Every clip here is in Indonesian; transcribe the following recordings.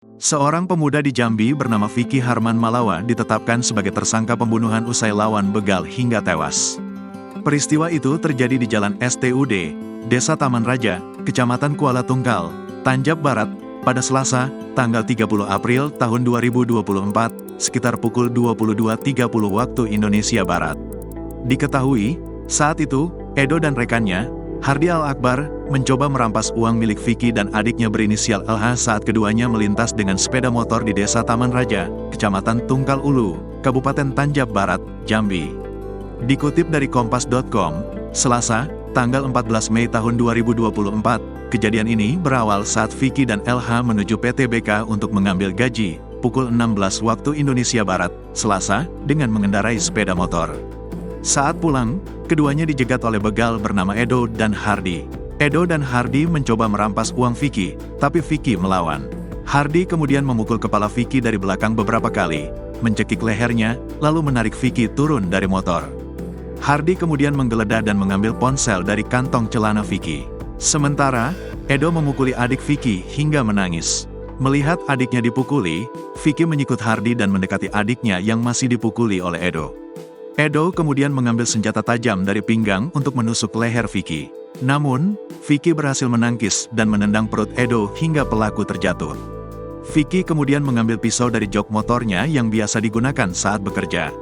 Seorang pemuda di Jambi bernama Vicky Harman Malawa ditetapkan sebagai tersangka pembunuhan usai lawan begal hingga tewas. Peristiwa itu terjadi di Jalan STUD, Desa Taman Raja, Kecamatan Kuala Tungkal, Tanjab Barat, pada Selasa, tanggal 30 April tahun 2024, sekitar pukul 22.30 waktu Indonesia Barat. Diketahui, saat itu, Edo dan rekannya, Hardi Al-Akbar, mencoba merampas uang milik Vicky dan adiknya berinisial LH saat keduanya melintas dengan sepeda motor di Desa Taman Raja, Kecamatan Tungkal Ulu, Kabupaten Tanjab Barat, Jambi. Dikutip dari Kompas.com, Selasa, tanggal 14 Mei tahun 2024, kejadian ini berawal saat Vicky dan LH menuju PTBK untuk mengambil gaji, pukul 16 waktu Indonesia Barat, Selasa, dengan mengendarai sepeda motor. Saat pulang, keduanya dijegat oleh begal bernama Edo dan Hardi. Edo dan Hardi mencoba merampas uang Vicky, tapi Vicky melawan. Hardi kemudian memukul kepala Vicky dari belakang beberapa kali, mencekik lehernya, lalu menarik Vicky turun dari motor. Hardi kemudian menggeledah dan mengambil ponsel dari kantong celana Vicky. Sementara, Edo memukuli adik Vicky hingga menangis. Melihat adiknya dipukuli, Vicky menyikut Hardi dan mendekati adiknya yang masih dipukuli oleh Edo. Edo kemudian mengambil senjata tajam dari pinggang untuk menusuk leher Vicky. Namun, Vicky berhasil menangkis dan menendang perut Edo hingga pelaku terjatuh. Vicky kemudian mengambil pisau dari jok motornya yang biasa digunakan saat bekerja.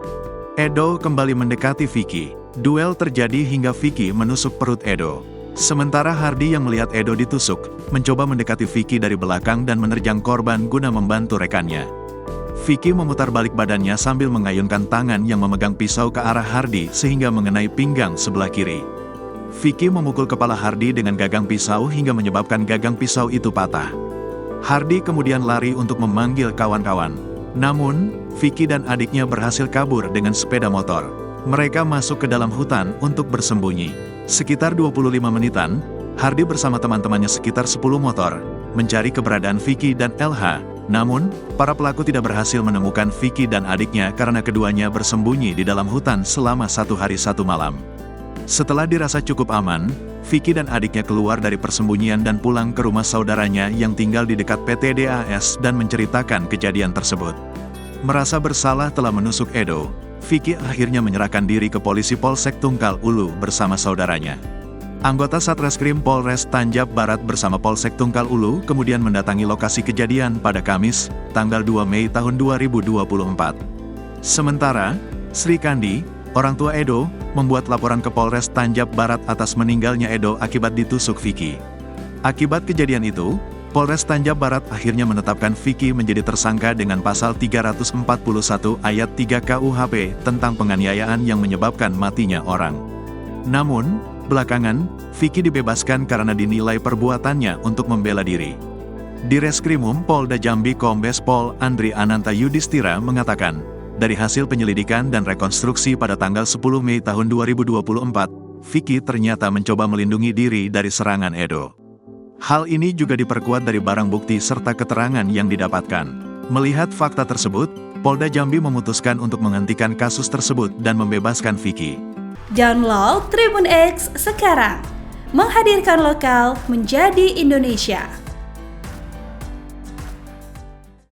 Edo kembali mendekati Vicky. Duel terjadi hingga Vicky menusuk perut Edo. Sementara Hardi yang melihat Edo ditusuk, mencoba mendekati Vicky dari belakang dan menerjang korban guna membantu rekannya. Vicky memutar balik badannya sambil mengayunkan tangan yang memegang pisau ke arah Hardi sehingga mengenai pinggang sebelah kiri. Vicky memukul kepala Hardi dengan gagang pisau hingga menyebabkan gagang pisau itu patah. Hardi kemudian lari untuk memanggil kawan-kawan. Namun, Vicky dan adiknya berhasil kabur dengan sepeda motor. Mereka masuk ke dalam hutan untuk bersembunyi. Sekitar 25 menitan, Hardi bersama teman-temannya sekitar 10 motor, mencari keberadaan Vicky dan LH. Namun, para pelaku tidak berhasil menemukan Vicky dan adiknya karena keduanya bersembunyi di dalam hutan selama 1 hari 1 malam. Setelah dirasa cukup aman, Vicky dan adiknya keluar dari persembunyian dan pulang ke rumah saudaranya yang tinggal di dekat PTDAS dan menceritakan kejadian tersebut. Merasa bersalah telah menusuk Edo, Vicky akhirnya menyerahkan diri ke polisi Polsek Tungkal Ulu bersama saudaranya. Anggota Satreskrim Polres Tanjab Barat bersama Polsek Tungkal Ulu kemudian mendatangi lokasi kejadian pada Kamis, tanggal 2 Mei tahun 2024. Sementara, Sri Kandi, orang tua Edo, membuat laporan ke Polres Tanjab Barat atas meninggalnya Edo akibat ditusuk Vicky. Akibat kejadian itu, Polres Tanjab Barat akhirnya menetapkan Vicky menjadi tersangka dengan pasal 341 ayat 3 KUHP tentang penganiayaan yang menyebabkan matinya orang. Namun, belakangan, Vicky dibebaskan karena dinilai perbuatannya untuk membela diri. Di Reskrimum Polda Jambi Kombes Pol Andri Ananta Yudhistira mengatakan, dari hasil penyelidikan dan rekonstruksi pada tanggal 10 Mei tahun 2024, Vicky ternyata mencoba melindungi diri dari serangan Edo. Hal ini juga diperkuat dari barang bukti serta keterangan yang didapatkan. Melihat fakta tersebut, Polda Jambi memutuskan untuk menghentikan kasus tersebut dan membebaskan Vicky. Download Tribun X sekarang, menghadirkan lokal menjadi Indonesia.